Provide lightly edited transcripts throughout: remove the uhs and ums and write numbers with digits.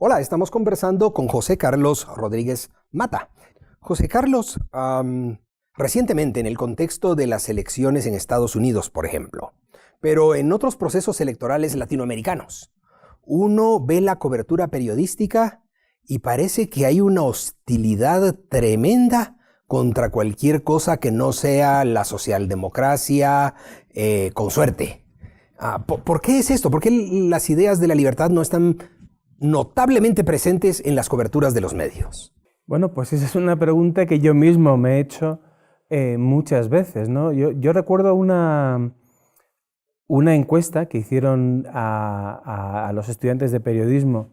Hola, estamos conversando con José Carlos Rodríguez Mata. José Carlos, recientemente en el contexto de las elecciones en Estados Unidos, por ejemplo, pero en otros procesos electorales latinoamericanos, uno ve la cobertura periodística y parece que hay una hostilidad tremenda contra cualquier cosa que no sea la socialdemocracia, con suerte. ¿Por qué es esto? ¿Por qué las ideas de la libertad no están notablemente presentes en las coberturas de los medios? Bueno, pues esa es una pregunta que yo mismo me he hecho muchas veces, ¿no? Yo recuerdo una encuesta que hicieron a los estudiantes de periodismo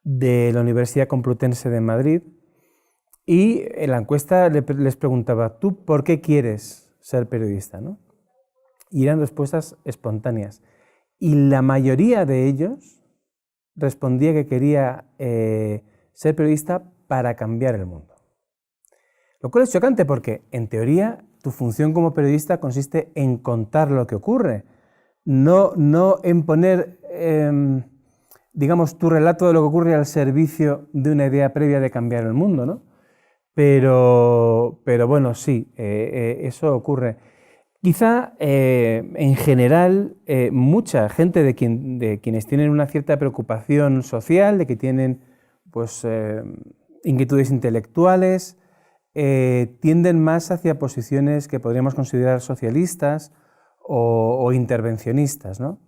de la Universidad Complutense de Madrid, y en la encuesta les preguntaba: ¿tú por qué quieres ser periodista?, ¿no? Y eran respuestas espontáneas. Y la mayoría de ellos respondía que quería ser periodista para cambiar el mundo. Lo cual es chocante porque, en teoría, tu función como periodista consiste en contar lo que ocurre, no en poner, digamos, tu relato de lo que ocurre al servicio de una idea previa de cambiar el mundo, ¿no? Pero bueno, sí, eso ocurre. Quizá, en general, mucha gente de quienes tienen una cierta preocupación social, de que tienen pues, inquietudes intelectuales, tienden más hacia posiciones que podríamos considerar socialistas o intervencionistas, ¿no?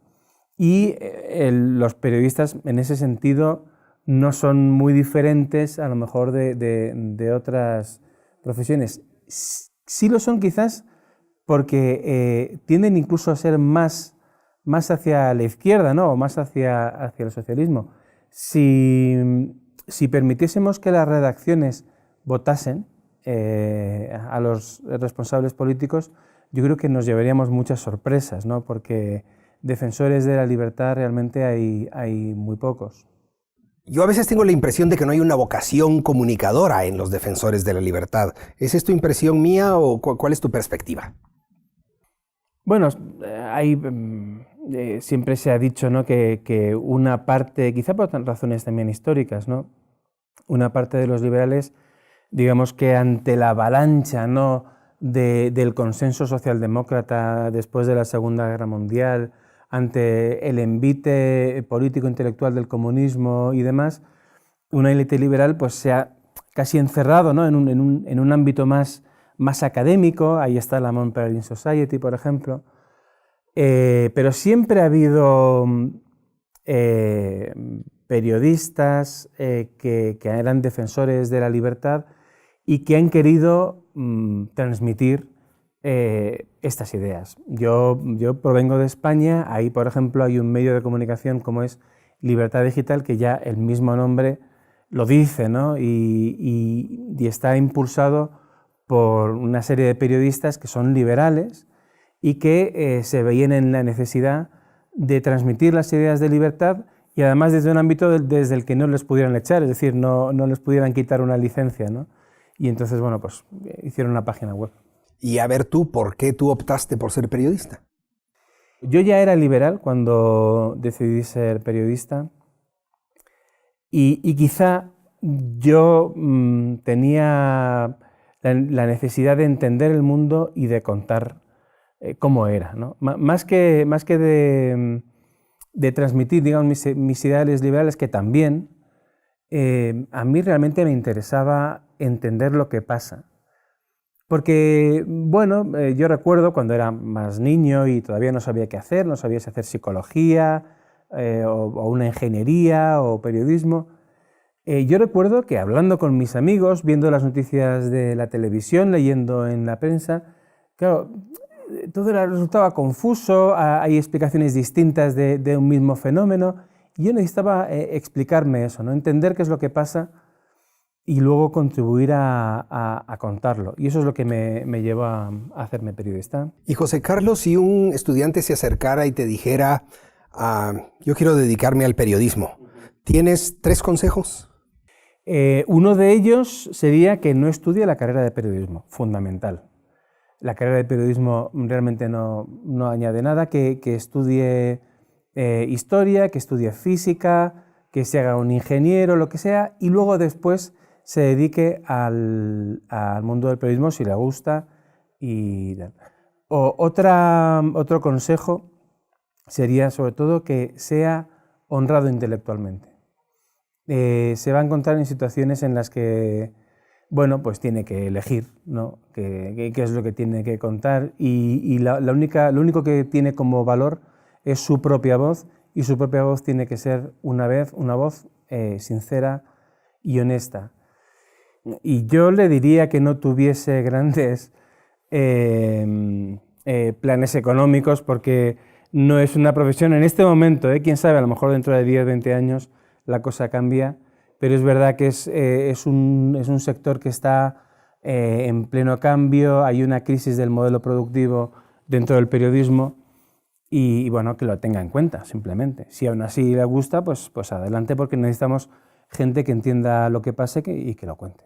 Y los periodistas, en ese sentido, no son muy diferentes a lo mejor de otras profesiones. Sí lo son quizás porque tienden incluso a ser más hacia la izquierda, ¿no? O más hacia el socialismo. Si permitiésemos que las redacciones votasen a los responsables políticos, yo creo que nos llevaríamos muchas sorpresas, ¿no? Porque defensores de la libertad realmente hay muy pocos. Yo a veces tengo la impresión de que no hay una vocación comunicadora en los defensores de la libertad. ¿Es esto impresión mía o cuál es tu perspectiva? Bueno, siempre se ha dicho, ¿no?, que una parte, quizá por razones también históricas, ¿no?, una parte de los liberales, digamos que ante la avalancha, ¿no?, del consenso socialdemócrata después de la Segunda Guerra Mundial, ante el envite político-intelectual del comunismo y demás, una élite liberal pues, se ha casi encerrado, ¿no?, en un ámbito más académico. Ahí está la Mount Pelerin Society, por ejemplo, pero siempre ha habido periodistas que eran defensores de la libertad y que han querido transmitir estas ideas. Yo provengo de España. Ahí, por ejemplo, hay un medio de comunicación como es Libertad Digital, que ya el mismo nombre lo dice, ¿no? y está impulsado por una serie de periodistas que son liberales y que se veían en la necesidad de transmitir las ideas de libertad, y además desde un ámbito desde el que no les pudieran echar, es decir, no les pudieran quitar una licencia, ¿no? Y entonces, bueno, pues hicieron una página web. Y a ver tú, ¿por qué tú optaste por ser periodista? Yo ya era liberal cuando decidí ser periodista, y quizá yo tenía la necesidad de entender el mundo y de contar cómo era, ¿no? Más que de transmitir, digamos, mis ideales liberales, que también, a mí realmente me interesaba entender lo que pasa. Porque, bueno, yo recuerdo cuando era más niño y todavía no sabía qué hacer, no sabía si hacer psicología o una ingeniería o periodismo. Yo recuerdo que hablando con mis amigos, viendo las noticias de la televisión, leyendo en la prensa, claro, todo resultaba confuso, hay explicaciones distintas de un mismo fenómeno, y yo necesitaba explicarme eso, ¿no?, entender qué es lo que pasa y luego contribuir a contarlo. Y eso es lo que me llevó a hacerme periodista. Y José Carlos, si un estudiante se acercara y te dijera, yo quiero dedicarme al periodismo, ¿tienes 3 consejos? Uno de ellos sería que no estudie la carrera de periodismo, fundamental. La carrera de periodismo realmente no añade nada, que estudie historia, que estudie física, que se haga un ingeniero, lo que sea, y luego después se dedique al mundo del periodismo si le gusta. Otro consejo sería sobre todo que sea honrado intelectualmente. Se va a encontrar en situaciones en las que, bueno, pues tiene que elegir, ¿no? qué es lo que tiene que contar, y lo único que tiene como valor es su propia voz, y su propia voz tiene que ser una voz sincera y honesta. Y yo le diría que no tuviese grandes planes económicos, porque no es una profesión en este momento, quién sabe, a lo mejor dentro de 10, 20 años la cosa cambia, pero es verdad que es un sector que está en pleno cambio, hay una crisis del modelo productivo dentro del periodismo, y bueno, que lo tenga en cuenta simplemente. Si aún así le gusta, pues adelante, porque necesitamos gente que entienda lo que pase y que lo cuente.